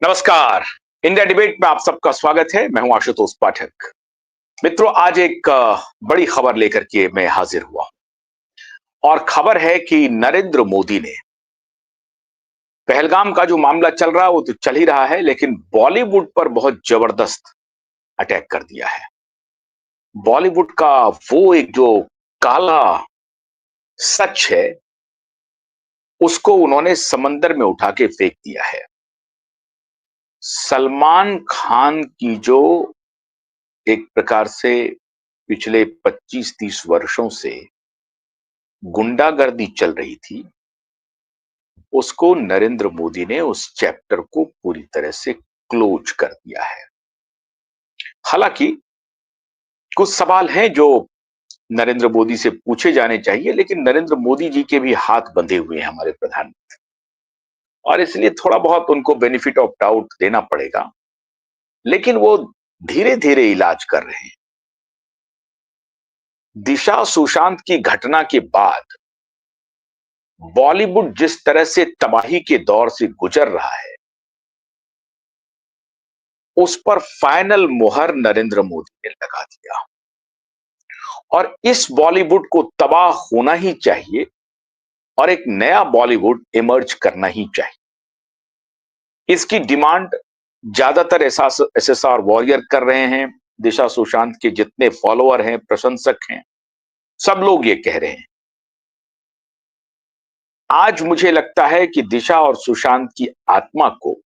नमस्कार। India debate में आप सबका स्वागत है। मैं हूं आशुतोष पाठक। मित्रों, आज एक बड़ी खबर लेकर के मैं हाजिर हुआ हूं और खबर है कि नरेंद्र मोदी ने पहलगाम का जो मामला चल रहा है वो तो चल ही रहा है, लेकिन बॉलीवुड पर बहुत जबरदस्त अटैक कर दिया है। बॉलीवुड का वो एक जो काला सच है उसको उन्होंने समंदर में उठा के फेंक दिया है। सलमान खान की जो एक प्रकार से पिछले 25-30 वर्षों से गुंडागर्दी चल रही थी, उसको नरेंद्र मोदी ने उस चैप्टर को पूरी तरह से क्लोज कर दिया है। हालांकि कुछ सवाल हैं जो नरेंद्र मोदी से पूछे जाने चाहिए, लेकिन नरेंद्र मोदी जी के भी हाथ बंधे हुए हैं हमारे प्रधानमंत्री, और इसलिए थोड़ा बहुत उनको बेनिफिट ऑफ डाउट देना पड़ेगा। लेकिन वो धीरे धीरे इलाज कर रहे हैं। दिशा सुशांत की घटना के बाद बॉलीवुड जिस तरह से तबाही के दौर से गुजर रहा है, उस पर फाइनल मुहर नरेंद्र मोदी ने लगा दिया और इस बॉलीवुड को तबाह होना ही चाहिए और एक नया बॉलीवुड इमर्ज करना ही चाहिए। इसकी डिमांड ज्यादातर एसएसआर वॉरियर कर रहे हैं। दिशा सुशांत के जितने फॉलोअर हैं, प्रशंसक हैं, सब लोग ये कह रहे हैं। आज मुझे लगता है कि दिशा और सुशांत की आत्मा को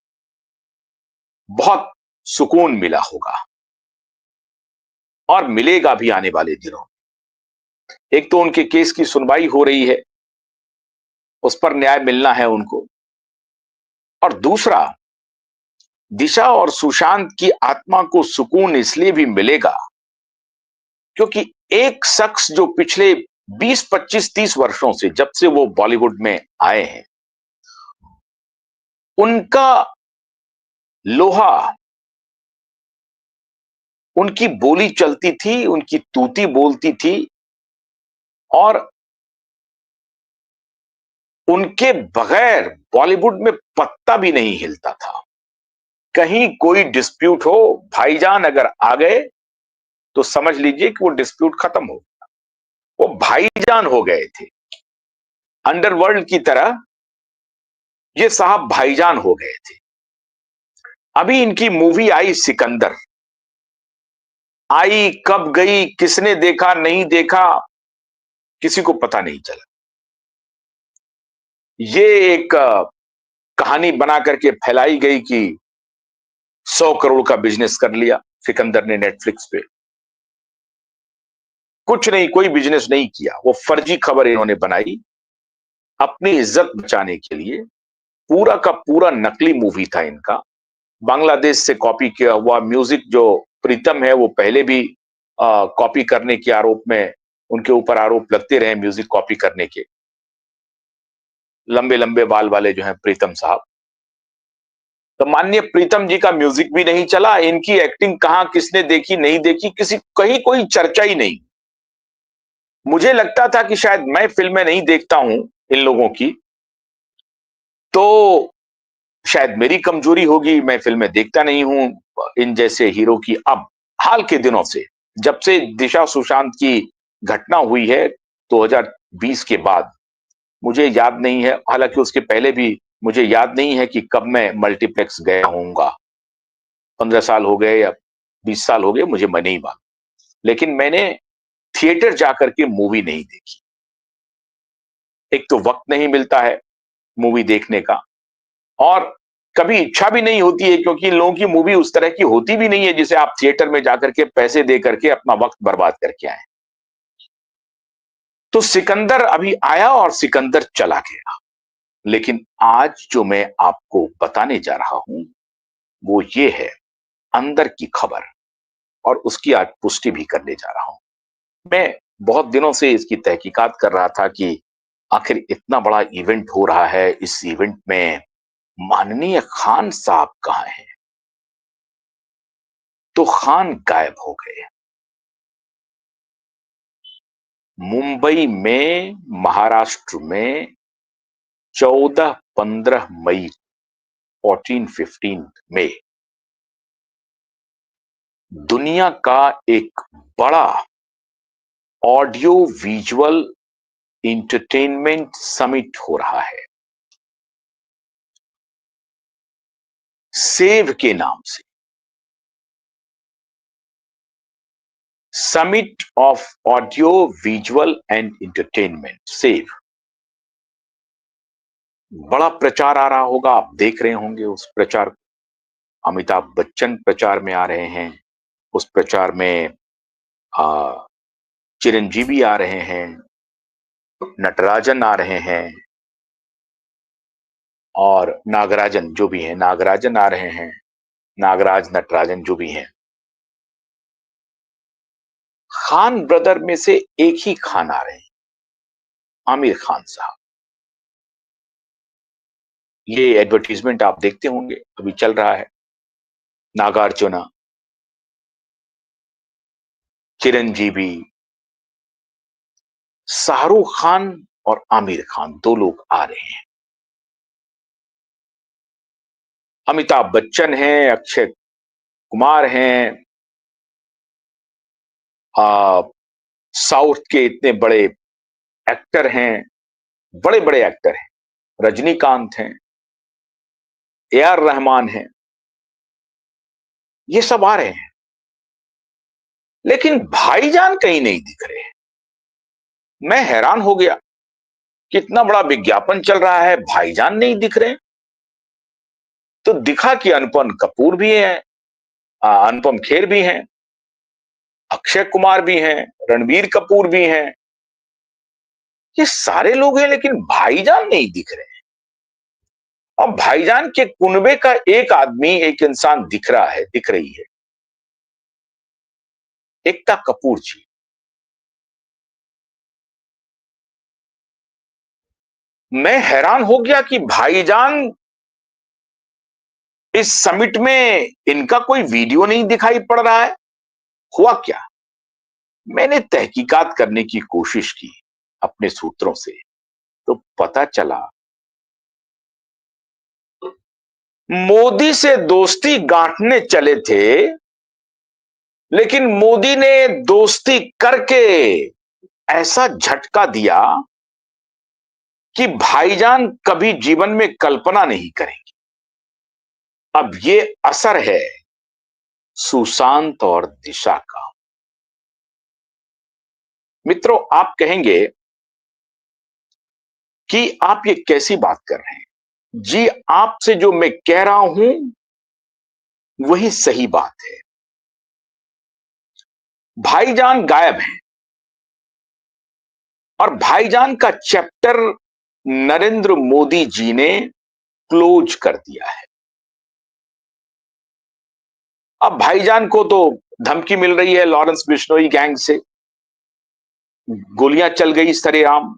बहुत सुकून मिला होगा और मिलेगा भी आने वाले दिनों। एक तो उनके केस की सुनवाई हो रही है, उस पर न्याय मिलना है उनको, और दूसरा, दिशा और सुशांत की आत्मा को सुकून इसलिए भी मिलेगा क्योंकि एक शख्स जो पिछले 20, 25, 30 वर्षों से, जब से वो बॉलीवुड में आए हैं, उनका लोहा, उनकी बोली चलती थी, उनकी तूती बोलती थी और उनके बगैर बॉलीवुड में पत्ता भी नहीं हिलता था। कहीं कोई डिस्प्यूट हो, भाईजान अगर आ गए तो समझ लीजिए कि वो डिस्प्यूट खत्म हो। वो भाईजान हो गए थे। अंडरवर्ल्ड की तरह ये साहब भाईजान हो गए थे। अभी इनकी मूवी आई सिकंदर, आई कब गई, किसने देखा नहीं देखा, किसी को पता नहीं चला। ये एक कहानी बना करके फैलाई गई कि 100 करोड़ का बिजनेस कर लिया सिकंदर ने नेटफ्लिक्स पे। कुछ नहीं, कोई बिजनेस नहीं किया। वो फर्जी खबर इन्होंने बनाई अपनी इज्जत बचाने के लिए। पूरा का पूरा नकली मूवी था इनका। बांग्लादेश से कॉपी किया हुआ म्यूजिक जो प्रीतम है, वो पहले भी कॉपी करने के आरोप में उनके ऊपर आरोप लगते रहे, म्यूजिक कॉपी करने के। लंबे लंबे बाल वाले जो हैं प्रीतम साहब, तो माननीय प्रीतम जी का म्यूजिक भी नहीं चला। इनकी एक्टिंग कहां किसने देखी नहीं देखी, किसी कहीं कोई चर्चा ही नहीं। मुझे लगता था कि शायद मैं फिल्में नहीं देखता हूं इन लोगों की, तो शायद मेरी कमजोरी होगी, मैं फिल्में देखता नहीं हूं इन जैसे हीरो की। अब हाल के दिनों से, जब से दिशा सुशांत की घटना हुई है 2020 के बाद, मुझे याद नहीं है, हालांकि उसके पहले भी मुझे याद नहीं है कि कब मैं मल्टीप्लेक्स गया होऊंगा। 15 साल हो गए या 20 साल हो गए, मुझे मैं नहीं मालूम, लेकिन मैंने थिएटर जाकर के मूवी नहीं देखी। एक तो वक्त नहीं मिलता है मूवी देखने का, और कभी इच्छा भी नहीं होती है, क्योंकि इन लोगों की मूवी उस तरह की होती भी नहीं है जिसे आप थिएटर में जाकर के पैसे दे करके अपना वक्त बर्बाद करके आए। तो सिकंदर अभी आया और सिकंदर चला गया। लेकिन आज जो मैं आपको बताने जा रहा हूं वो ये है, अंदर की खबर, और उसकी आज पुष्टि भी करने जा रहा हूं। मैं बहुत दिनों से इसकी तहकीकात कर रहा था कि आखिर इतना बड़ा इवेंट हो रहा है, इस इवेंट में माननीय खान साहब कहां हैं? तो खान गायब हो गए। मुंबई में, महाराष्ट्र में 14-15 मई 2014-15 में दुनिया का एक बड़ा ऑडियो विजुअल इंटरटेनमेंट समिट हो रहा है, सेव के नाम से। Summit of audio visual and entertainment, save. बड़ा प्रचार आ रहा होगा, आप देख रहे होंगे उस प्रचार को। अमिताभ बच्चन प्रचार में आ रहे हैं, उस प्रचार में चिरंजीवी आ रहे हैं, नटराजन आ रहे हैं, और नागराजन जो भी हैं, नागराजन आ रहे हैं, नागराज नटराजन जो भी हैं। खान ब्रदर में से एक ही खान आ रहे हैं, आमिर खान साहब। ये एडवर्टीजमेंट आप देखते होंगे, अभी चल रहा है। नागार्जुना, चिरंजीवी, शाहरुख खान और आमिर खान, दो लोग आ रहे हैं। अमिताभ बच्चन हैं, अक्षय कुमार हैं, साउथ के इतने बड़े एक्टर हैं, बड़े बड़े एक्टर हैं, रजनीकांत हैं, ए.आर. रहमान हैं, ये सब आ रहे हैं। लेकिन भाईजान कहीं नहीं दिख रहे हैं। मैं हैरान हो गया, कितना बड़ा विज्ञापन चल रहा है, भाईजान नहीं दिख रहे। तो दिखा कि अनुपम कपूर भी है, अनुपम खेर भी हैं, अक्षय कुमार भी हैं, रणबीर कपूर भी हैं, ये सारे लोग हैं, लेकिन भाईजान नहीं दिख रहे हैं। अब भाईजान के कुनबे का एक आदमी, एक इंसान दिख रहा है, दिख रही है, एकता कपूर जी। मैं हैरान हो गया कि भाईजान इस समिट में, इनका कोई वीडियो नहीं दिखाई पड़ रहा है। हुआ क्या? मैंने तहकीकात करने की कोशिश की अपने सूत्रों से, तो पता चला मोदी से दोस्ती गांठने चले थे, लेकिन मोदी ने दोस्ती करके ऐसा झटका दिया कि भाईजान कभी जीवन में कल्पना नहीं करेंगे। अब ये असर है सुशांत और दिशा का। मित्रों, आप कहेंगे कि आप ये कैसी बात कर रहे हैं? जी, आपसे जो मैं कह रहा हूं वही सही बात है। भाईजान गायब हैं, और भाईजान का चैप्टर नरेंद्र मोदी जी ने क्लोज कर दिया है। अब भाईजान को तो धमकी मिल रही है लॉरेंस बिश्नोई गैंग से, गोलियां चल गई सरेआम।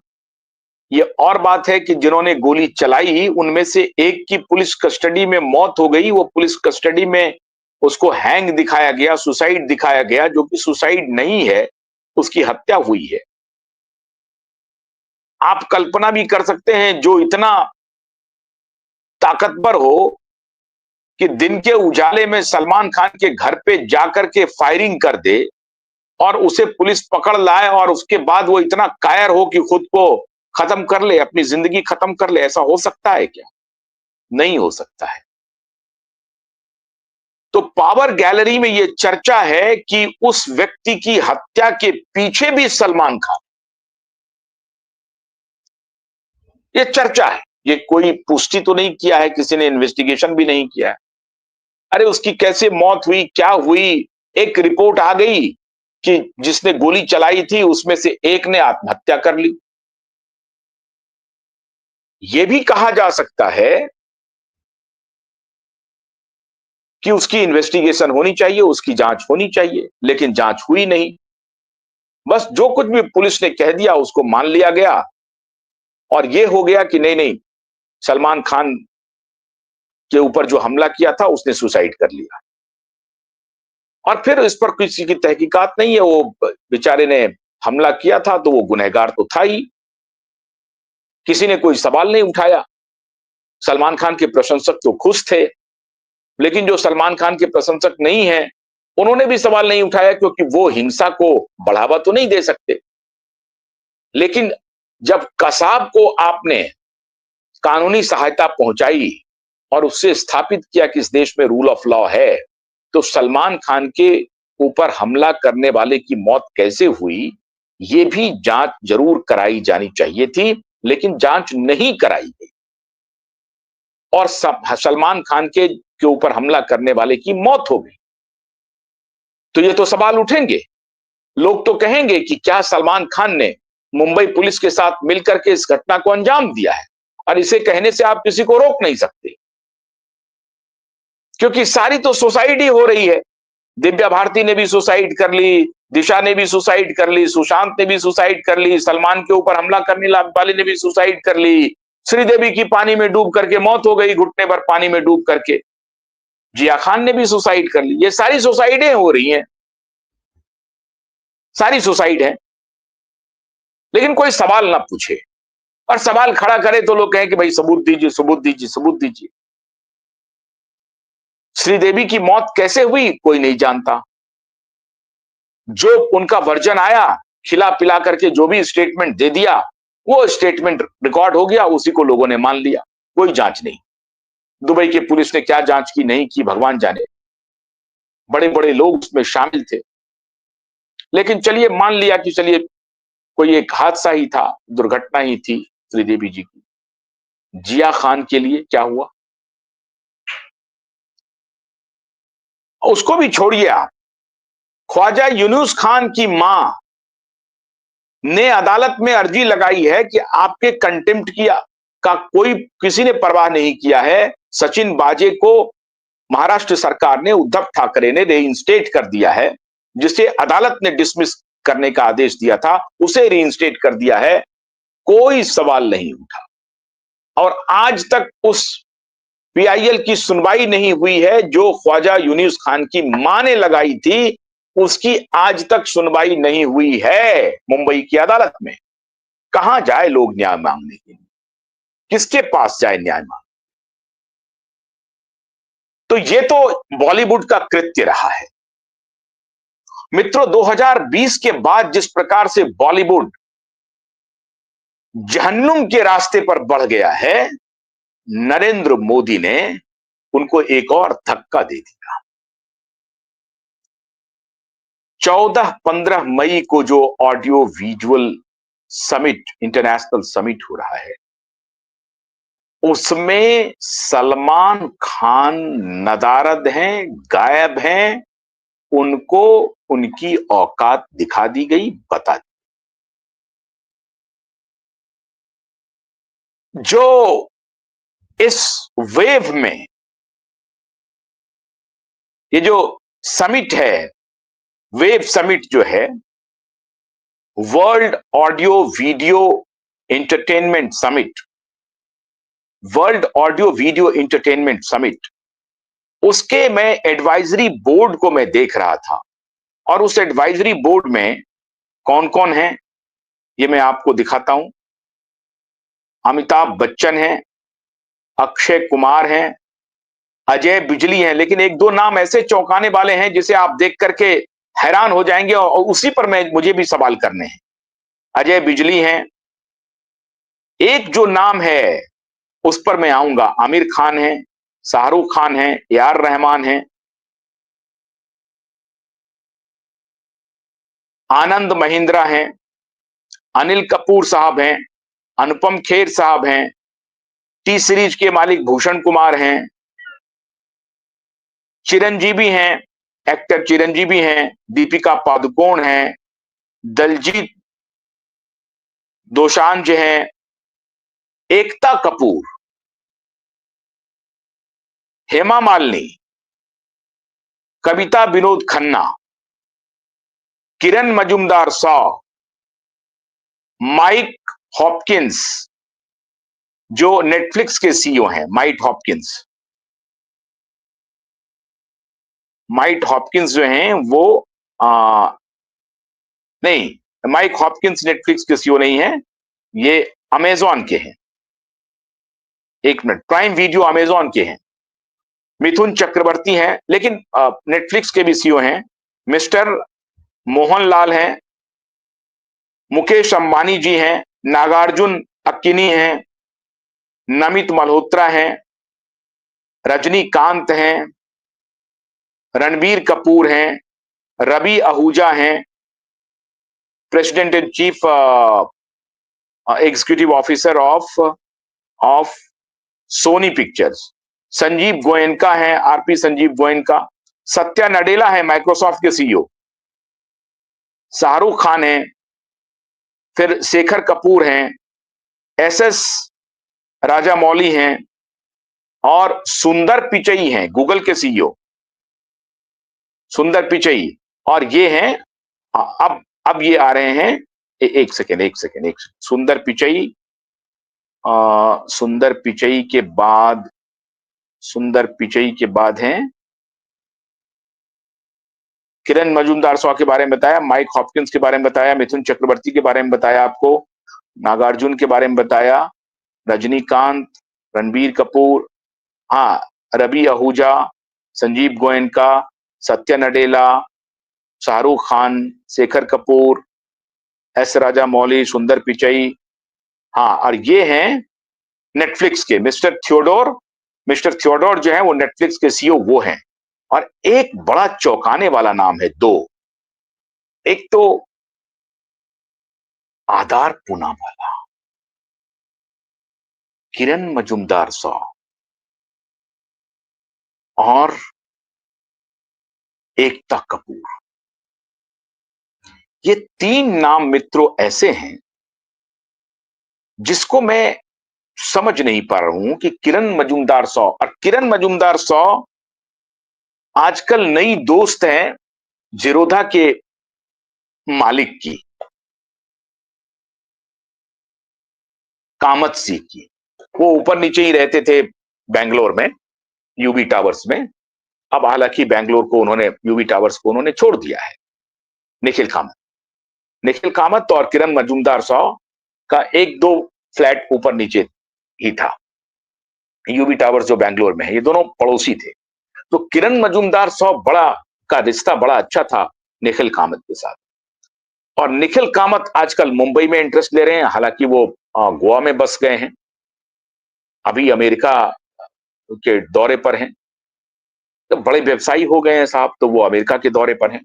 ये और बात है कि जिन्होंने गोली चलाई उनमें से एक की पुलिस कस्टडी में मौत हो गई। वो पुलिस कस्टडी में उसको हैंग दिखाया गया, सुसाइड दिखाया गया, जो कि सुसाइड नहीं है, उसकी हत्या हुई है। आप कल्पना भी कर सकते हैं, जो इतना ताकतवर हो कि दिन के उजाले में सलमान खान के घर पे जाकर के फायरिंग कर दे और उसे पुलिस पकड़ लाए, और उसके बाद वो इतना कायर हो कि खुद को खत्म कर ले, अपनी जिंदगी खत्म कर ले। ऐसा हो सकता है क्या? नहीं हो सकता है। तो पावर गैलरी में यह चर्चा है कि उस व्यक्ति की हत्या के पीछे भी सलमान खान, ये चर्चा है। ये कोई पुष्टि तो नहीं किया है, किसी ने इन्वेस्टिगेशन भी नहीं किया है। अरे उसकी कैसे मौत हुई, क्या हुई? एक रिपोर्ट आ गई कि जिसने गोली चलाई थी उसमें से एक ने आत्महत्या कर ली। यह भी कहा जा सकता है कि उसकी इन्वेस्टिगेशन होनी चाहिए, उसकी जांच होनी चाहिए, लेकिन जांच हुई नहीं। बस जो कुछ भी पुलिस ने कह दिया उसको मान लिया गया, और यह हो गया कि नहीं नहीं, सलमान खान के ऊपर जो हमला किया था उसने सुसाइड कर लिया। और फिर इस पर किसी की तहकीकात नहीं है। वो बेचारे ने हमला किया था तो वो गुनहगार तो था ही, किसी ने कोई सवाल नहीं उठाया। सलमान खान के प्रशंसक तो खुश थे, लेकिन जो सलमान खान के प्रशंसक नहीं हैं, उन्होंने भी सवाल नहीं उठाया, क्योंकि वो हिंसा को बढ़ावा तो नहीं दे सकते। लेकिन जब कसाब को आपने कानूनी सहायता पहुंचाई और उससे स्थापित किया कि इस देश में रूल ऑफ लॉ है, तो सलमान खान के ऊपर हमला करने वाले की मौत कैसे हुई, ये भी जांच जरूर कराई जानी चाहिए थी, लेकिन जांच नहीं कराई गई और सलमान खान के ऊपर हमला करने वाले की मौत हो गई। तो ये तो सवाल उठेंगे। लोग तो कहेंगे कि क्या सलमान खान ने मुंबई पुलिस के साथ मिलकर के इस घटना को अंजाम दिया है, और इसे कहने से आप किसी को रोक नहीं सकते, क्योंकि सारी तो सुसाइड ही हो रही है। दिव्या भारती ने भी सुसाइड कर ली, दिशा ने भी सुसाइड कर ली, सुशांत ने भी सुसाइड कर ली, सलमान के ऊपर हमला करने वाले ने भी सुसाइड कर ली, श्रीदेवी की पानी में डूब करके मौत हो गई, घुटने पर पानी में डूब करके। जिया खान ने भी सुसाइड कर ली। ये सारी सुसाइडें हो रही हैं, सारी सुसाइड है, लेकिन कोई सवाल ना पूछे, और सवाल खड़ा करे तो लोग कहें कि भाई सबूत दीजिए, सबूत दीजिए, सबूत दीजिए। श्रीदेवी की मौत कैसे हुई कोई नहीं जानता। जो उनका वर्जन आया, खिला पिला करके जो भी स्टेटमेंट दे दिया, वो स्टेटमेंट रिकॉर्ड हो गया, उसी को लोगों ने मान लिया। कोई जांच नहीं। दुबई की पुलिस ने क्या जांच की नहीं की भगवान जाने, बड़े बड़े लोग उसमें शामिल थे। लेकिन चलिए मान लिया कि चलिए कोई एक हादसा ही था, दुर्घटना ही थी श्रीदेवी जी की। जिया खान के लिए क्या हुआ, उसको भी छोड़िए आप। ख्वाजा यूनुस खान की मां ने अदालत में अर्जी लगाई है कि आपके कंटेम्प्ट किया का कोई किसी ने परवाह नहीं किया है। सचिन बाजे को महाराष्ट्र सरकार ने, उद्धव ठाकरे ने रीइंस्टेट कर दिया है, जिसे अदालत ने डिसमिस करने का आदेश दिया था, उसे रीइंस्टेट कर दिया है। कोई सवाल नहीं उठा और आज तक उस पीआईएल की सुनवाई नहीं हुई है जो ख्वाजा यूनुस खान की मां ने लगाई थी, उसकी आज तक सुनवाई नहीं हुई है मुंबई की अदालत में। कहां जाए लोग न्याय मांगने के लिए, किसके पास जाए न्याय मांगने? तो ये तो बॉलीवुड का कृत्य रहा है। मित्रों, 2020 के बाद जिस प्रकार से बॉलीवुड जहन्नुम के रास्ते पर बढ़ गया है, नरेंद्र मोदी ने उनको एक और धक्का दे दिया। 14-15 मई को जो audio visual summit, international summit हो रहा है, उसमें सलमान खान नदारद हैं, गायब हैं, उनको उनकी औकात दिखा दी गई, बता दी। जो इस वेव में ये जो समिट है, वेव समिट जो है, world audio video entertainment summit, world audio video entertainment summit, उसके मैं एडवाइजरी बोर्ड को मैं देख रहा था, और उस एडवाइजरी बोर्ड में कौन कौन है ये मैं आपको दिखाता हूं। अमिताभ बच्चन हैं, अक्षय कुमार हैं, अजय बिजली हैं, लेकिन एक दो नाम ऐसे चौंकाने वाले हैं जिसे आप देख करके हैरान हो जाएंगे, और उसी पर मुझे भी सवाल करने हैं। अजय बिजली हैं। एक जो नाम है उस पर मैं आऊंगा, आमिर खान है, शाहरुख खान है, ए.आर. रहमान है, आनंद महिंद्रा हैं, अनिल कपूर साहब हैं, अनुपम खेर साहब हैं, टी सीरीज के मालिक भूषण कुमार हैं, चिरंजीवी हैं, एक्टर चिरंजीवी हैं, दीपिका पादुकोण हैं, दलजीत दोसांझ हैं, एकता कपूर, हेमा मालिनी, कविता विनोद खन्ना, किरण मजूमदार शॉ, माइक हॉपकिंस, जो नेटफ्लिक्स के सीईओ हैं, माइक हॉपकिंस। माइक हॉपकिंस जो हैं वो नहीं, माइक हॉपकिंस नेटफ्लिक्स के सीईओ नहीं है, ये अमेजॉन के हैं। एक मिनट, प्राइम वीडियो अमेजॉन के हैं, मिथुन चक्रवर्ती हैं, लेकिन नेटफ्लिक्स के भी सीईओ हैं, मिस्टर मोहनलाल हैं, मुकेश अंबानी जी हैं, नागार्जुन अक्किनी हैं, नमित मल्होत्रा हैं, रजनीकांत हैं, रणबीर कपूर हैं, रवि आहूजा हैं, president in chief executive officer of Soni pictures, Sanjeev Goenka है, आरपी संजीव गोयनका, सत्या नडेला है माइक्रोसॉफ्ट के सीईओ, शाहरुख खान है, फिर शेखर कपूर हैं, एसएस राजामौली हैं, और सुंदर पिचई हैं, गूगल के सीईओ सुंदर पिचई। और ये हैं, अब ये आ रहे हैं, एक सेकेंड, सुंदर पिचई, सुंदर पिचई के बाद हैं किरण मजूमदार शॉ के बारे में बताया, माइक हॉपकिंस के बारे में बताया, मिथुन चक्रवर्ती के बारे में बताया आपको, नागार्जुन के बारे में बताया, रजनीकांत, रणबीर कपूर, हाँ, रवि आहूजा, संजीव गोयनका, सत्या नडेला, शाहरुख खान, शेखर कपूर, एस राजामौली, सुंदर पिचई, हाँ, और ये हैं नेटफ्लिक्स के मिस्टर थियोडोर जो है वो नेटफ्लिक्स के सीईओ वो हैं। और एक बड़ा चौंकाने वाला नाम है, दो, एक तो आदार पूनावाला, किरण मजूमदार शॉ, और एकता कपूर। ये तीन नाम मित्रों ऐसे हैं जिसको मैं समझ नहीं पा रहा हूं कि किरण मजूमदार शॉ, और किरण मजूमदार शॉ आजकल नई दोस्त हैं जिरोधा के मालिक की, कामत सिंह की। वो ऊपर नीचे ही रहते थे बेंगलोर में, यूबी टावर्स में। अब हालांकि बेंगलोर को उन्होंने, यूबी टावर्स को उन्होंने छोड़ दिया है। निखिल कामत और किरण मजूमदार शॉ का एक दो फ्लैट ऊपर नीचे ही था, यूबी टावर्स जो बेंगलोर में है, ये दोनों पड़ोसी थे। तो किरण मजूमदार शॉ का रिश्ता बड़ा अच्छा था निखिल कामत के साथ। और निखिल कामत आजकल मुंबई में इंटरेस्ट ले रहे हैं, हालांकि वो गोवा में बस गए हैं, अभी अमेरिका के दौरे पर हैं। तो बड़े व्यवसायी हो गए हैं साहब, तो वो अमेरिका के दौरे पर हैं।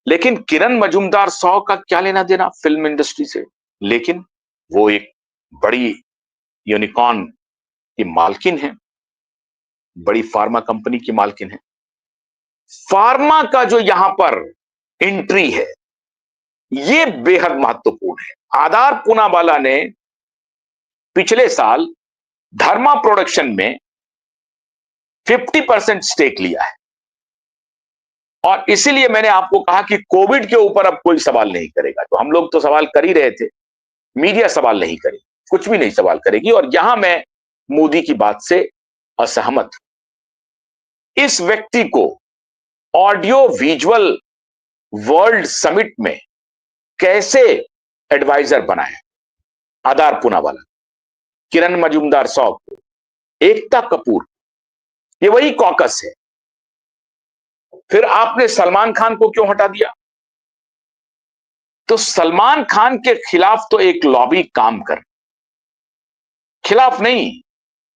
लेकिन किरण मजूमदार शॉ का क्या लेना देना फिल्म इंडस्ट्री से? लेकिन वो एक बड़ी यूनिकॉर्न की मालकिन है, बड़ी फार्मा कंपनी की मालकिन है। फार्मा का जो यहां पर एंट्री है, ये बेहद महत्वपूर्ण है। आदार पूनावाला ने पिछले साल धर्मा प्रोडक्शन में 50% स्टेक लिया है, और इसीलिए मैंने आपको कहा कि कोविड के ऊपर अब कोई सवाल नहीं करेगा। तो हम लोग तो सवाल कर ही रहे थे, मीडिया सवाल नहीं करेगी, कुछ भी नहीं सवाल करेगी। और यहां मैं मोदी की बात से असहमत हूं। इस व्यक्ति को ऑडियो विजुअल वर्ल्ड समिट में कैसे एडवाइजर बनाया? आदार पूनावाला, किरण मजूमदार शॉ को, एकता कपूर, ये वही कॉकस है। फिर आपने सलमान खान को क्यों हटा दिया? तो सलमान खान के खिलाफ तो एक लॉबी काम कर, खिलाफ नहीं,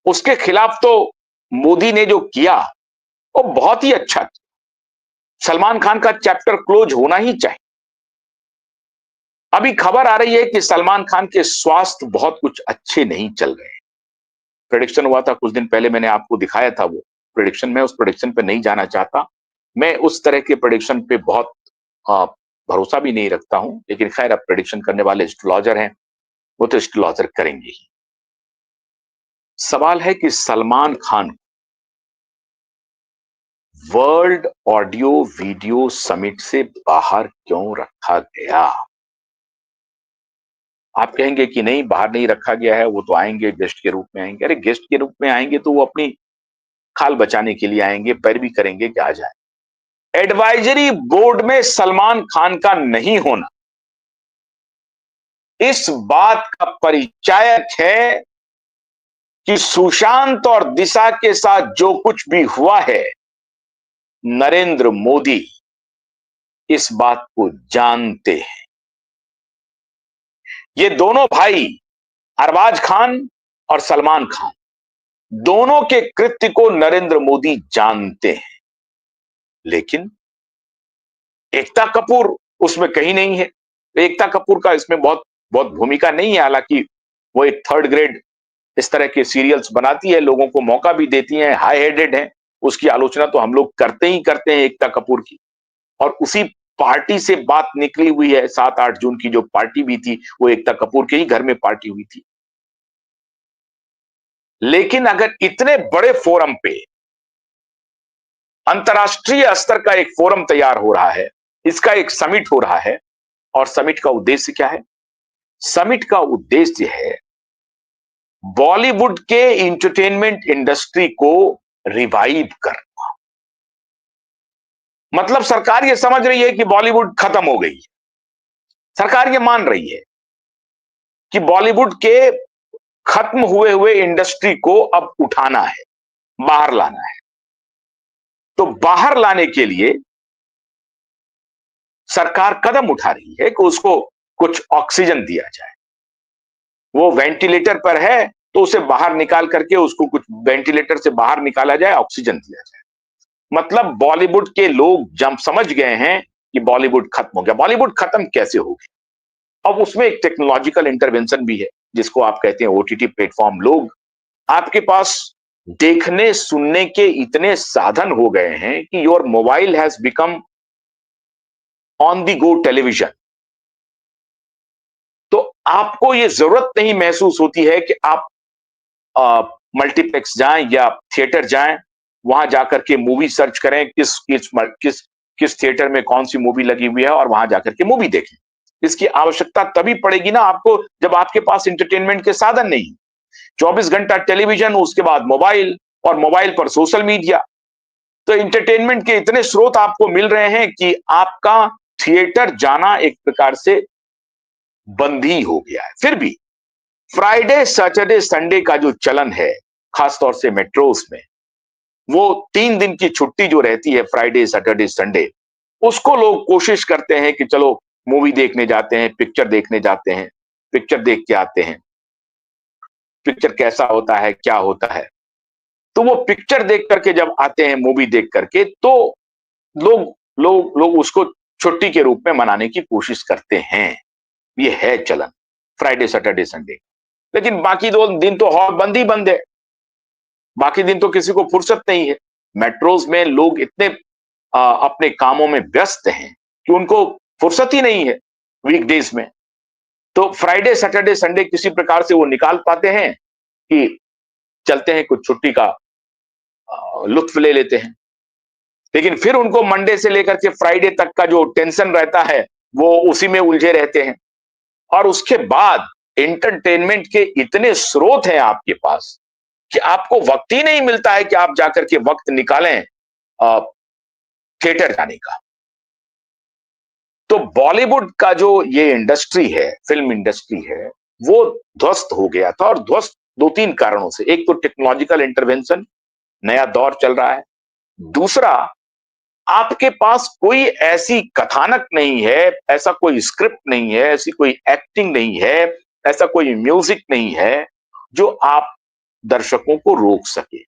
उसके खिलाफ तो मोदी ने जो किया वो बहुत ही अच्छा किया। सलमान खान का चैप्टर क्लोज होना ही चाहिए। अभी खबर आ रही है कि सलमान खान के स्वास्थ्य बहुत कुछ अच्छे नहीं चल रहे हैं। प्रेडिक्शन हुआ था कुछ दिन पहले, मैंने आपको दिखाया था वो प्रेडिक्शन। मैं उस प्रेडिक्शन पे नहीं जाना चाहता, मैं उस तरह के प्रेडिक्शन पे बहुत भरोसा भी नहीं रखता हूं। लेकिन खैर, अब प्रेडिक्शन करने वाले एस्ट्रोलॉजर हैं, वो तो एस्ट्रोलॉजर करेंगे ही। सवाल है कि Salman Khan world audio video summit से बाहर क्यों रखा गया? आप कहेंगे कि नहीं, बाहर नहीं रखा गया है, वो तो आएंगे, गेस्ट के रूप में आएंगे। अरे गेस्ट के रूप में आएंगे तो वो अपनी खाल बचाने के लिए आएंगे, पैरवी करेंगे कि आ जाए। एडवाइजरी बोर्ड में सलमान खान का नहीं होना इस बात का परिचायक है कि सुशांत और दिशा के साथ जो कुछ भी हुआ है, नरेंद्र मोदी इस बात को जानते हैं। ये दोनों भाई, अरबाज खान और सलमान खान, दोनों के कृत्य को नरेंद्र मोदी जानते हैं। लेकिन एकता कपूर उसमें कहीं नहीं है। एकता कपूर का इसमें बहुत बहुत भूमिका नहीं है। हालांकि वो एक थर्ड ग्रेड इस तरह के सीरियल्स बनाती है, लोगों को मौका भी देती है, हाई हेडेड है। उसकी आलोचना तो हम लोग करते ही करते हैं एकता कपूर की। और उसी पार्टी से बात निकली हुई है। 7-8 जून की जो पार्टी भी थी, वो एकता कपूर के ही घर में पार्टी हुई थी। लेकिन अगर इतने बड़े फोरम पे, अंतरराष्ट्रीय स्तर का एक फोरम तैयार हो रहा है, इसका एक समिट हो रहा है, और समिट का उद्देश्य क्या है? समिट का उद्देश्य है बॉलीवुड के एंटरटेनमेंट इंडस्ट्री को रिवाइव करना। मतलब सरकार ये समझ रही है कि बॉलीवुड खत्म हो गई। सरकार ये मान रही है कि बॉलीवुड के खत्म हुए हुए इंडस्ट्री को अब उठाना है, बाहर लाना है। तो बाहर लाने के लिए सरकार कदम उठा रही है कि उसको कुछ ऑक्सीजन दिया जाए। वो वेंटिलेटर पर है तो उसे बाहर निकाल करके उसको कुछ वेंटिलेटर से बाहर निकाला जाए, ऑक्सीजन दिया जाए। मतलब बॉलीवुड के लोग जब समझ गए हैं कि बॉलीवुड खत्म हो गया। बॉलीवुड खत्म कैसे हो गया? अब उसमें एक टेक्नोलॉजिकल इंटरवेंशन भी है, जिसको आप कहते हैं ओटीटी प्लेटफॉर्म। लोग, आपके पास देखने सुनने के इतने साधन हो गए हैं कि your mobile has become on the go television. तो आपको यह जरूरत नहीं महसूस होती है कि आप मल्टीप्लेक्स जाएं या थिएटर जाएं, वहां जाकर के मूवी सर्च करें, किस किस किस किस थिएटर में कौन सी मूवी लगी हुई है, और वहां जाकर के मूवी देखें। इसकी आवश्यकता तभी पड़ेगी ना आपको, जब आपके पास इंटरटेनमेंट के साधन नहीं। 24 घंटा टेलीविजन, उसके बाद मोबाइल, और मोबाइल पर सोशल मीडिया। तो इंटरटेनमेंट के इतने स्रोत आपको मिल रहे हैं कि आपका थिएटर जाना एक प्रकार से बंद ही हो गया है। फिर भी फ्राइडे सैटरडे संडे का जो चलन है, खासतौर से मेट्रोस में, वो 3 दिन की छुट्टी जो रहती है, फ्राइडे सैटरडे संडे, उसको लोग कोशिश करते हैं कि चलो मूवी देखने जाते हैं, पिक्चर देखने जाते हैं, पिक्चर देख के आते हैं। पिक्चर कैसा होता है, क्या होता है? तो वो पिक्चर देख करके जब आते हैं, मूवी देख करके, तो लोग लोग लोग उसको छुट्टी के रूप में मनाने की कोशिश करते हैं। ये है चलन, फ्राइडे सैटरडे संडे। लेकिन बाकी 2 दिन तो हॉल बंद ही बंद है। बाकी दिन तो किसी को फुर्सत नहीं है। मेट्रोज में लोग इतने अपने कामों में व्यस्त हैं कि उनको फुर्सत ही नहीं है वीकडेज में। तो फ्राइडे सैटरडे संडे किसी प्रकार से वो निकाल पाते हैं कि चलते हैं, कुछ छुट्टी का लुत्फ ले लेते हैं। लेकिन फिर उनको मंडे से लेकर के फ्राइडे तक का जो टेंशन रहता है, वो उसी में उलझे रहते हैं। और उसके बाद एंटरटेनमेंट के इतने स्रोत हैं आपके पास कि आपको वक्त ही नहीं मिलता है कि आप जाकर के वक्त निकालें थिएटर जाने का। तो बॉलीवुड का जो ये इंडस्ट्री है, फिल्म इंडस्ट्री है, वो ध्वस्त हो गया था। और ध्वस्त 2-3 कारणों से। एक तो टेक्नोलॉजिकल इंटरवेंशन, नया दौर चल रहा है। दूसरा, आपके पास कोई ऐसी कथानक नहीं है, ऐसा कोई स्क्रिप्ट नहीं है, ऐसी कोई एक्टिंग नहीं है, ऐसा कोई म्यूजिक नहीं है जो आप दर्शकों को रोक सके।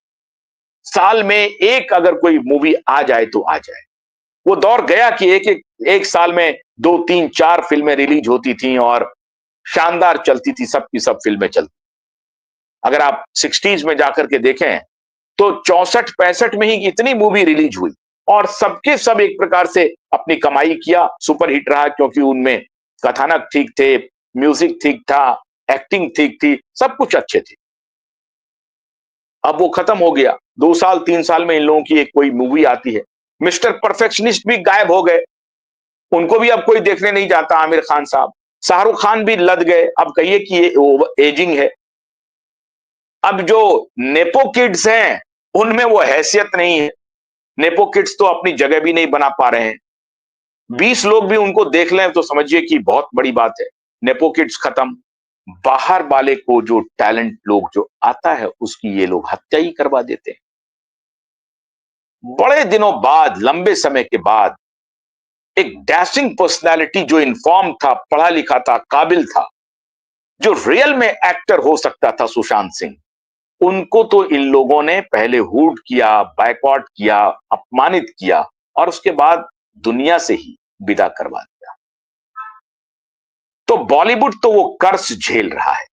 साल में एक अगर कोई मूवी आ जाए तो आ जाए। वो दौर गया कि एक साल में 2-3-4 फिल्में रिलीज होती थी और शानदार चलती थी, सब की सब फिल्में चलती। अगर आप 60s में जाकर के देखें तो 64-65 में ही इतनी मूवी रिलीज हुई, और सबके सब एक प्रकार से अपनी कमाई किया, सुपर हिट रहा, क्योंकि उनमें कथानक ठीक थे, म्यूजिक ठीक था, एक्टिंग ठीक थी, सब कुछ अच्छे थे। अब वो खत्म हो गया। 2 साल 3 साल में इन लोगों की एक कोई मूवी आती है। मिस्टर परफेक्शनिस्ट भी गायब हो गए, उनको भी अब कोई देखने नहीं जाता। आमिर खान साहब, शाहरुख खान भी लद गए, अब कहिए कि ये एजिंग है। अब जो नेपो किड्स हैं, उनमें वो हैसियत नहीं है। नेपो किड्स तो अपनी जगह भी नहीं बना पा रहे हैं। 20 लोग भी उनको देख लें तो समझिए कि बहुत बड़ी बात है। नेपो किड्स खत्म। बाहर वाले को जो टैलेंट लोग जो आता है उसकी ये लोग हत्या ही करवा देते हैं। बड़े दिनों बाद, लंबे समय के बाद एक डैशिंग पर्सनैलिटी जो इन्फॉर्म था, पढ़ा लिखा था, काबिल था, जो रियल में एक्टर हो सकता था सुशांत सिंह, उनको तो इन लोगों ने पहले हूट किया, बायकॉट किया, अपमानित किया और उसके बाद दुनिया से ही विदा करवा दिया। तो बॉलीवुड तो वो कर्ज झेल रहा है।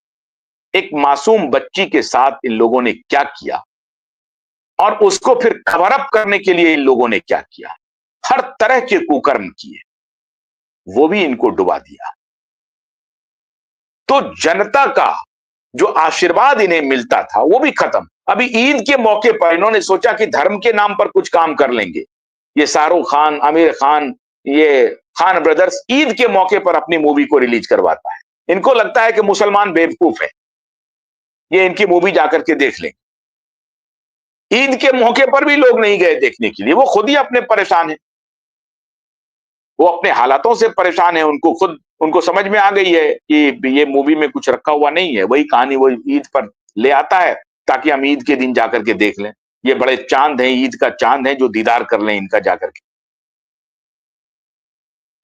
एक मासूम बच्ची के साथ इन लोगों ने क्या किया और उसको फिर कवर अप करने के लिए इन लोगों ने क्या किया, हर तरह के कुकर्म किए, वो भी इनको डुबा दिया। तो जनता का जो आशीर्वाद इन्हें मिलता था वो भी खत्म। अभी ईद के मौके पर इन्होंने सोचा कि धर्म के नाम पर कुछ काम कर लेंगे। ये शाहरुख खान, आमिर खान, ये खान ब्रदर्स ईद के मौके पर अपनी मूवी को रिलीज करवाता है। इनको लगता है कि मुसलमान बेवकूफ है, ये इनकी मूवी जाकर के देख लें। ईद के मौके पर भी लोग नहीं गए देखने के लिए, वो खुद ही अपने परेशान है, वो अपने हालातों से परेशान है। उनको खुद, उनको समझ में आ गई है कि ये मूवी में कुछ रखा हुआ नहीं है, वही कहानी वो ईद पर ले आता है ताकि हम ईद के दिन जाकर के देख लें। ये बड़े चांद हैं, ईद का चांद है, जो दीदार कर लें इनका जाकर के।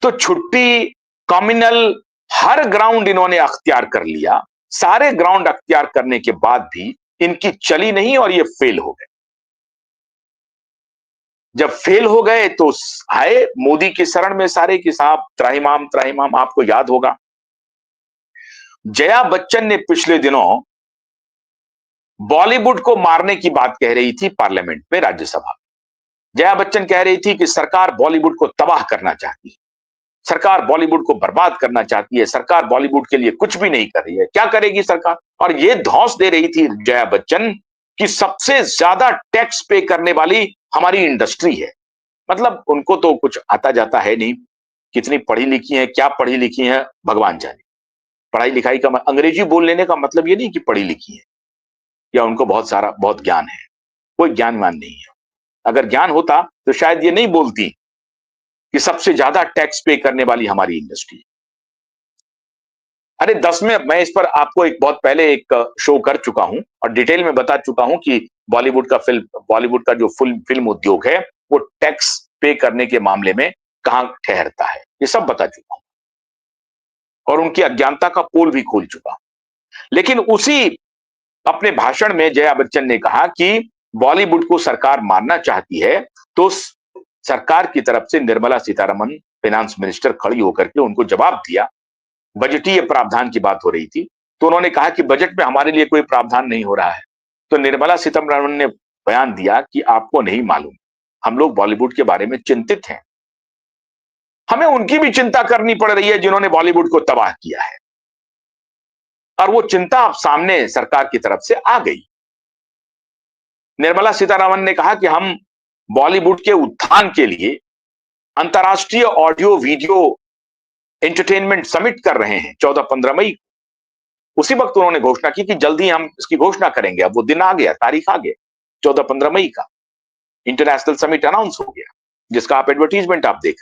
तो छुट्टी, कम्युनल, हर ग्राउंड इन्होंने अख्तियार कर लिया। सारे ग्राउंड अख्तियार करने के बाद भी इनकी चली नहीं और ये फेल हो गए। जब फेल हो गए तो आए मोदी की शरण में सारे कि साहब त्राहिमाम त्राहिमाम। आपको याद होगा जया बच्चन ने पिछले दिनों बॉलीवुड को मारने की बात कह रही थी पार्लियामेंट में, राज्यसभा। जया बच्चन कह रही थी कि सरकार बॉलीवुड को तबाह करना चाहती है, सरकार बॉलीवुड को बर्बाद करना चाहती है, सरकार बॉलीवुड के लिए कुछ भी नहीं कर रही है, क्या करेगी सरकार। और ये धौंस दे रही थी जया बच्चन कि सबसे ज्यादा टैक्स पे करने वाली हमारी इंडस्ट्री है। मतलब उनको तो कुछ आता जाता है नहीं, कितनी पढ़ी लिखी है, क्या पढ़ी लिखी है भगवान जाने। पढ़ाई लिखाई का अंग्रेजी बोल लेने का मतलब ये नहीं कि पढ़ी लिखी है या उनको बहुत ज्ञान है। कोई ज्ञानवान नहीं है। अगर ज्ञान होता तो शायद ये नहीं बोलती कि सबसे ज्यादा टैक्स पे करने वाली हमारी इंडस्ट्री। अरे 10 में मैं इस पर आपको एक बहुत पहले एक शो कर चुका हूं और डिटेल में बता चुका हूं कि बॉलीवुड का जो फिल्म उद्योग है वो टैक्स पे करने के मामले में कहां ठहरता है, ये सब बता चुका हूं और उनकी अज्ञानता का पोल भी खोल चुका हूं। लेकिन उसी अपने भाषण में जया बच्चन ने कहा कि बॉलीवुड को सरकार मारना चाहती है, तो सरकार की तरफ से निर्मला सीतारमन फाइनेंस मिनिस्टर खड़ी होकर के उनको जवाब दिया। बजटीय प्रावधान की बात हो रही थी, तो उन्होंने कहा कि बजट में हमारे लिए कोई प्रावधान नहीं हो रहा है। तो निर्मला सीतारमन ने बयान दिया कि आपको नहीं मालूम, हम लोग बॉलीवुड के बारे में चिंतित हैं, हमें उनकी भी चिंता करनी पड़ रही है जिन्होंने बॉलीवुड को तबाह किया है। और वो चिंता अब सामने सरकार की तरफ से आ गई। निर्मला सीतारमन ने कहा कि हम बॉलीवुड के उत्थान के लिए अंतर्राष्ट्रीय ऑडियो वीडियो एंटरटेनमेंट समिट कर रहे हैं 14-15 मई। उसी वक्त उन्होंने घोषणा की कि जल्दी हम इसकी घोषणा करेंगे। अब वो दिन आ गया, तारीख आ गया 14-15 मई का इंटरनेशनल समिट अनाउंस हो गया, जिसका आप एडवर्टीजमेंट आप देख।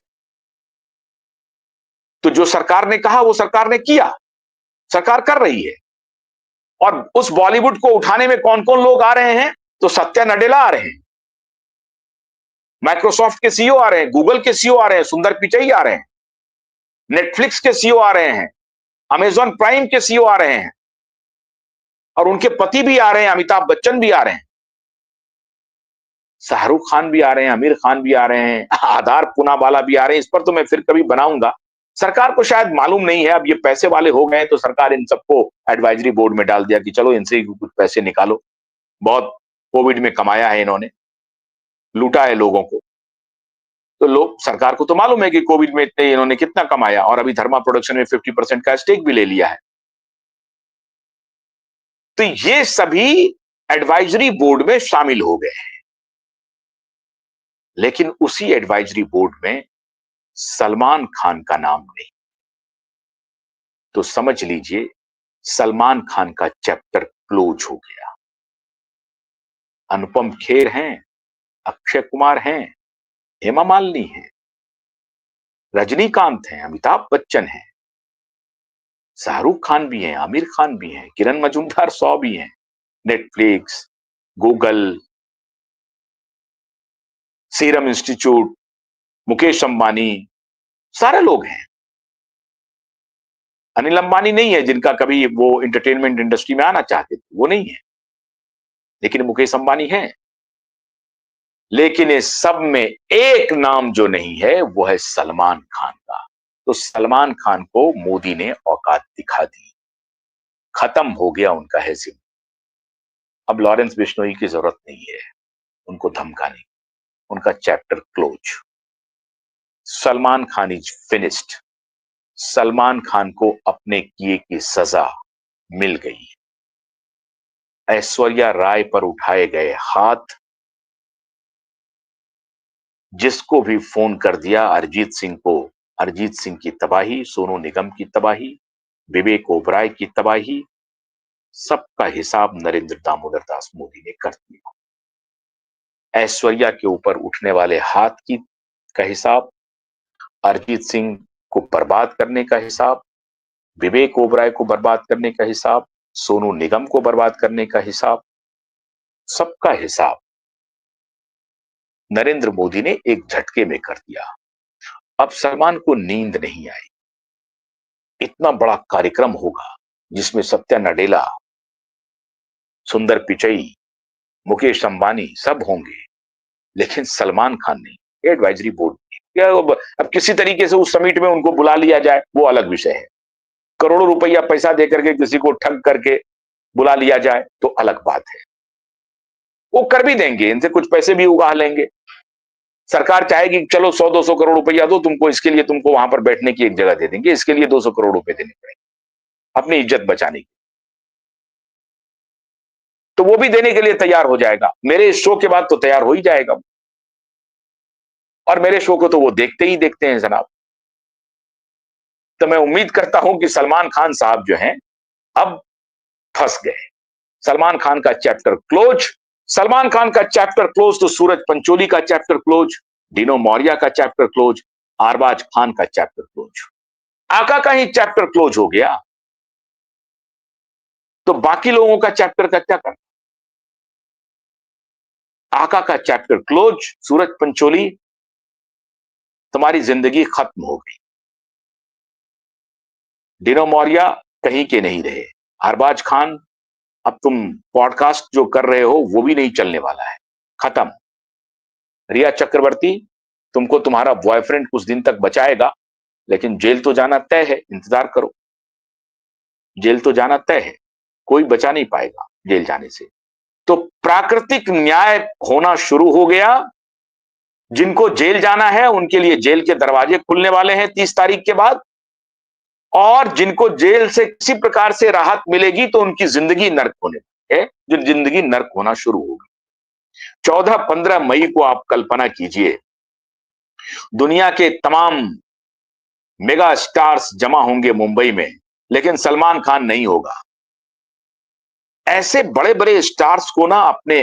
तो जो सरकार ने कहा वो सरकार ने किया, सरकार कर रही है। और उस बॉलीवुड को उठाने में कौन कौन लोग आ रहे हैं, तो सत्या नडेला आ रहे हैं, माइक्रोसॉफ्ट के सीईओ आ रहे हैं, गूगल के सीईओ आ रहे हैं, सुंदर पिचई आ रहे हैं, नेटफ्लिक्स के सीईओ आ रहे हैं, अमेजॉन प्राइम के सीईओ आ रहे हैं और उनके पति भी आ रहे हैं, अमिताभ बच्चन भी आ रहे हैं, शाहरुख खान भी आ रहे हैं, आमिर खान भी आ रहे हैं, आधार पूनावाला भी आ रहे हैं। इस पर तो मैं फिर कभी बनाऊंगा। सरकार को शायद मालूम नहीं है, अब ये पैसे वाले हो गए तो सरकार इन सबको एडवाइजरी बोर्ड में डाल दिया कि चलो इनसे कुछ पैसे निकालो। बहुत कोविड में कमाया है इन्होंने, लूटा है लोगों को। तो लोग, सरकार को तो मालूम है कि कोविड में इतने इन्होंने कितना कमाया और अभी धर्मा प्रोडक्शन में 50% का स्टेक भी ले लिया है। तो ये सभी एडवाइजरी बोर्ड में शामिल हो गए हैं। लेकिन उसी एडवाइजरी बोर्ड में सलमान खान का नाम नहीं। तो समझ लीजिए सलमान खान का चैप्टर क्लोज हो गया। अनुपम खेर हैं, अक्षय कुमार हैं, हेमा मालिनी हैं, रजनीकांत हैं, अमिताभ बच्चन हैं, शाहरुख खान भी हैं, आमिर खान भी हैं, किरण मजूमदार 100 भी हैं, Netflix, Google, serum institute, Mukesh Ambani, सारे लोग हैं। अनिल अंबानी नहीं है जिनका कभी वो एंटरटेनमेंट इंडस्ट्री में आना चाहते थे, वो नहीं है, लेकिन मुकेश अंबानी है। लेकिन इस सब में एक नाम जो नहीं है वो है सलमान खान का। तो सलमान खान को मोदी ने औकात दिखा दी, खत्म हो गया उनका हैसियत। अब लॉरेंस बिश्नोई की जरूरत नहीं है उनको धमकाने, उनका chapter close. Salman Khan is finished. Salman Khan को अपने किए की सजा मिल गई। ऐश्वर्या राय पर उठाए गए हाथ, जिसको भी फोन कर दिया अरिजीत सिंह को, अरिजीत सिंह की तबाही, सोनू निगम की तबाही, विवेक ओबराय की तबाही, सबका हिसाब नरेंद्र दामोदर दास मोदी ने कर दिया। ऐश्वर्या के ऊपर उठने वाले हाथ की का हिसाब, अरिजीत सिंह को बर्बाद करने का हिसाब, विवेक ओबराय को बर्बाद करने का हिसाब, सोनू निगम को बर्बाद करने का हिसाब, सबका हिसाब नरेंद्र मोदी ने एक झटके में कर दिया। अब सलमान को नींद नहीं आई। इतना बड़ा कार्यक्रम होगा जिसमें सत्या नडेला, सुंदर पिचई, मुकेश अंबानी सब होंगे, लेकिन सलमान खान नहीं, एडवाइजरी बोर्ड नहीं। अब किसी तरीके से उस समिट में उनको बुला लिया जाए वो अलग विषय है। करोड़ों रुपया पैसा दे करके किसी को ठग करके बुला लिया जाए तो अलग बात है। वो कर भी देंगे, इनसे कुछ पैसे भी उगा लेंगे। सरकार चाहेगी चलो 100-200 करोड़ रुपया दो तुमको, इसके लिए तुमको वहां पर बैठने की एक जगह दे देंगे, इसके लिए 200 करोड़ रुपए देने पड़ेंगे अपनी इज्जत बचाने की। तो वो भी देने के लिए तैयार हो जाएगा। मेरे इस शो के बाद तो तैयार हो ही जाएगा, और मेरे शो को तो वो देखते ही देखते हैं जनाब। तो मैं उम्मीद करता हूं कि सलमान खान साहब जो हैं अब फंस गए। सलमान खान का चैप्टर क्लोज। सलमान खान का चैप्टर क्लोज तो सूरज पंचोली का चैप्टर क्लोज, डिनो मौर्या का चैप्टर क्लोज, अरबाज खान का चैप्टर क्लोज। आका का ही चैप्टर क्लोज हो गया, तो बाकी लोगों का चैप्टर का क्या करना। आका का चैप्टर क्लोज, सूरज पंचोली तुम्हारी जिंदगी खत्म हो गई। डिनो मौर्या कहीं के नहीं रहे। अरबाज खान अब तुम पॉडकास्ट जो कर रहे हो वो भी नहीं चलने वाला है, खत्म। रिया चक्रवर्ती तुमको तुम्हारा बॉयफ्रेंड कुछ दिन तक बचाएगा, लेकिन जेल तो जाना तय है, इंतजार करो। जेल तो जाना तय है, कोई बचा नहीं पाएगा जेल जाने से। तो प्राकृतिक न्याय होना शुरू हो गया। जिनको जेल जाना है उनके लिए जेल के दरवाजे खुलने वाले हैं 30 तारीख के बाद, और जिनको जेल से किसी प्रकार से राहत मिलेगी तो उनकी जिंदगी नर्क होने है, जो जिंदगी नर्क होना शुरू होगी। 14-15 मई को आप कल्पना कीजिए, दुनिया के तमाम मेगा स्टार्स जमा होंगे मुंबई में, लेकिन सलमान खान नहीं होगा। ऐसे बड़े बड़े स्टार्स को ना अपने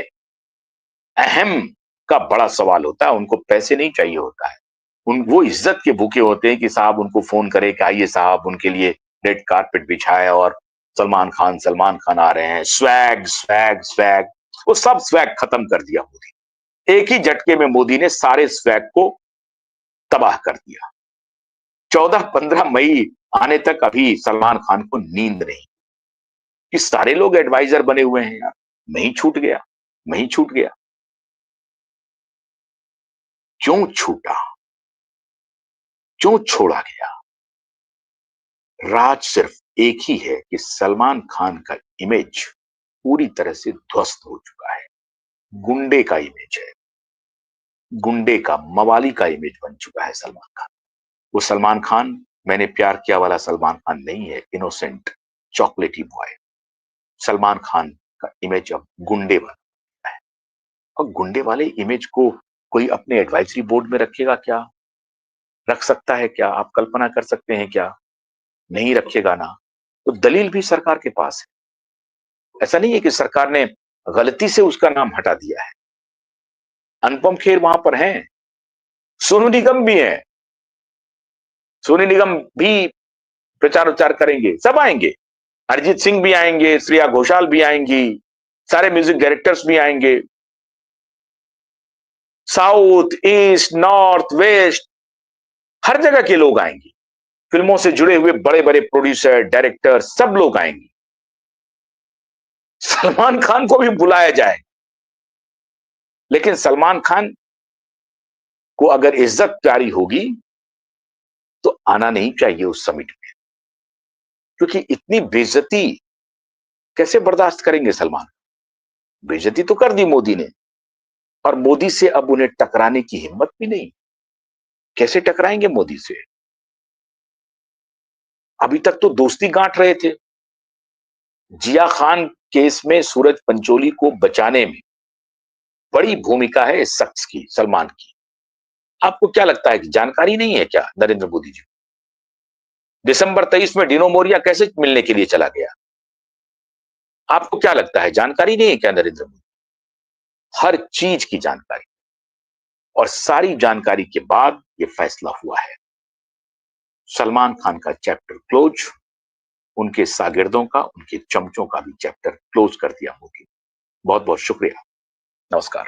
अहम का बड़ा सवाल होता है, उनको पैसे नहीं चाहिए होता है। वो इज्जत के भूखे होते हैं कि साहब उनको फोन करे कि आइए साहब उनके लिए रेड कारपेट बिछाए और सलमान खान आ रहे हैं, स्वैग स्वैग स्वैग। वो सब स्वैग खत्म कर दिया मोदी। एक ही झटके में मोदी ने सारे स्वैग को तबाह कर दिया। 14-15 मई आने तक अभी सलमान खान को नींद नहीं, कि सारे लोग एडवाइजर बने हुए हैं यार। नहीं छूट गया, नहीं छूट गया। क्यों छूटा, क्यों छोड़ा गया? राज सिर्फ एक ही है कि सलमान खान का इमेज पूरी तरह से ध्वस्त हो चुका है। गुंडे का इमेज है, गुंडे का, मवाली का इमेज बन चुका है सलमान खान। वो सलमान खान मैंने प्यार किया वाला सलमान खान नहीं है, इनोसेंट चॉकलेटी बॉय। सलमान खान का इमेज अब गुंडे बना है, और गुंडे वाले इमेज को कोई अपने एडवाइजरी बोर्ड में रखेगा क्या? रख सकता है क्या? आप कल्पना कर सकते हैं क्या? नहीं रखेगा ना। तो दलील भी सरकार के पास है। ऐसा नहीं है कि सरकार ने गलती से उसका नाम हटा दिया है। अनुपम खेर वहां पर हैं, सोनू निगम भी है। सोनू निगम भी प्रचार उचार करेंगे, सब आएंगे। अरिजीत सिंह भी आएंगे, श्रेया घोषाल भी आएंगी, सारे म्यूजिक डायरेक्टर्स भी आएंगे, साउथ, ईस्ट, नॉर्थ, वेस्ट, हर जगह के लोग आएंगे। फिल्मों से जुड़े हुए बड़े बड़े प्रोड्यूसर, डायरेक्टर, सब लोग आएंगे। सलमान खान को भी बुलाया जाए, लेकिन सलमान खान को अगर इज्जत प्यारी होगी तो आना नहीं चाहिए उस समिट में, क्योंकि इतनी बेइज्जती कैसे बर्दाश्त करेंगे सलमान? बेइज्जती तो कर दी मोदी ने, और मोदी से अब उन्हें टकराने की हिम्मत भी नहीं। कैसे टकराएंगे मोदी से? अभी तक तो दोस्ती गांठ रहे थे। जिया खान केस में सूरज पंचोली को बचाने में बड़ी भूमिका है इस शख्स की, सलमान की। आपको क्या लगता है कि जानकारी नहीं है क्या नरेंद्र मोदी जी? दिसंबर 23 में डिनो मोरिया कैसे मिलने के लिए चला गया? आपको क्या लगता है जानकारी नहीं है क्या नरेंद्र मोदी? हर चीज की जानकारी, और सारी जानकारी के बाद ये फैसला हुआ है। सलमान खान का चैप्टर क्लोज, उनके शागिर्दों का, उनके चमचों का भी चैप्टर क्लोज कर दिया मोदी। बहुत बहुत शुक्रिया। नमस्कार।